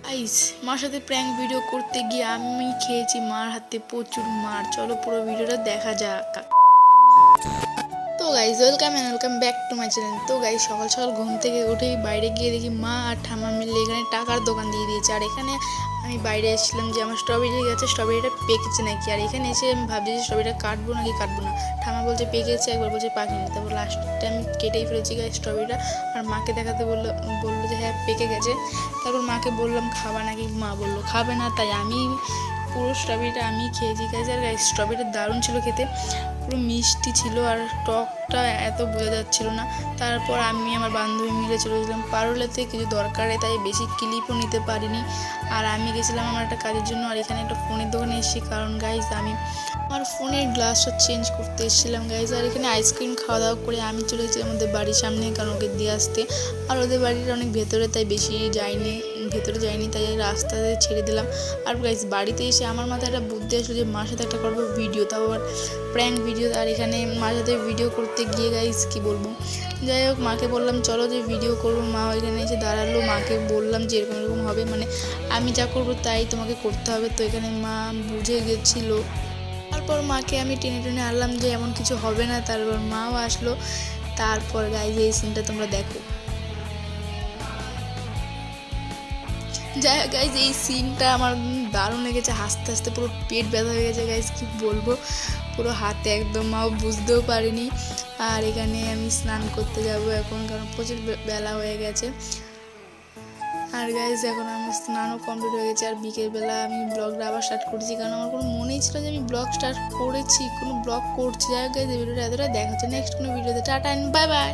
Guys মার সাথে prank video করতে গিয়ে আমি খেয়েছি মার হাতে প্রচুর মার। চলো পুরো ভিডিওটা দেখা যাক। তো guys welcome back to my channel. তো গাইস সকাল সকাল ঘুম থেকে উঠেই বাইরে গিয়ে দেখি মা আর ঠাম্মা মিলে এখানে টাকার দোকান দিয়ে দিয়েছে। আর এখানে আমি বাইরে এসেছিলাম যে আমার স্ট্রবেরি গাছে স্ট্রবেরিটা পেকেছে নাকি। আর এখানে এসে আমি ভাবছি যে স্ট্রবেরিটা কাটবো নাকি কাটবো না। ঠাম্মা বলছে পেকেছে, একবার বলছে পাকেনি। তারপর লাস্টে আমি কেটেই ফেলেছি গাইস স্ট্রবেরিটা। আর মাকে দেখাতে বললো যে হ্যাঁ পেকে গেছে। তারপর মাকে বললাম খাবা নাকি, মা বললো খাবে না। তাই আমি পুরো স্ট্রবেরিটা আমি খেয়েছি গাইস। আর গাইস স্ট্রবেরিটা দারুণ ছিল খেতে, পুরো মিষ্টি ছিল আর টকটা এত বোঝা যাচ্ছিল না। তারপর আমি আমার বান্ধবী মিলে চলে গেছিলাম পারুলেতে কিছু দরকারে, তাই বেশি ক্লিপও নিতে পারিনি। আর আমি গেছিলাম আমার একটা কাজের জন্য। আর এখানে একটা ফোনের দোকানে এসেছি, কারণ গাইজ আমি আমার ফোনের গ্লাসটা চেঞ্জ করতে এসেছিলাম গাইজ। আর এখানে আইসক্রিম খাওয়া দাওয়া করে আমি চলে গেছিলাম ওদের বাড়ির সামনে, কারণ ওকে দিয়ে আসতে। আর ওদের বাড়িটা অনেক ভেতরে, তাই বেশি ভেতরে যাইনি, তাই রাস্তাতে ছেড়ে দিলাম। আর গাইজ বাড়িতে এসে আমার মাথায় একটা বুদ্ধি আসলো যে মার সাথে একটা করবো ভিডিও, তাও আবার প্র্যাঙ্ক ভিডিও। আর এখানে মার সাথে ভিডিও করতে গিয়ে গাইজ কী বলবো, যাই হোক মাকে বললাম চলো যে ভিডিও করবো। মা ওইখানে এসে দাঁড়ালো, মাকে বললাম যে এরকম এরকম হবে, মানে আমি যা করবো তাই তোমাকে করতে হবে। তো এখানে মা বুঝে গেছিলো। তারপর মাকে আমি টেনে টেনে আনলাম যে এমন কিছু হবে না। তারপর মাও আসলো। তারপর গাইজ এই সিনটা তোমরা দেখো। যাই হোক গাইজ এই সিনটা আমার দারুণ লেগেছে, হাসতে হাসতে পুরো পেট ব্যথা হয়ে গেছে গাইজ, কি বলবো, পুরো হাতে একদম মাও বুঝতেও পারিনি। আর এখানে আমি স্নান করতে যাব এখন, কারণ প্রচুর বেলা হয়ে গেছে। আর গাইজ এখন আমার স্নানও কমপ্লিট হয়ে গেছে। আর বিকেলবেলা আমি ব্লগটা আবার স্টার্ট করেছি, কারণ আমার কোনো মনেই ছিল যে আমি ব্লগ স্টার্ট করেছি, কোনো ব্লগ করছি। যাই হোক গাইজ এই ভিডিওটা এতটা দেখা হচ্ছে নেক্সট কোনো ভিডিওতে। Tata, bye bye.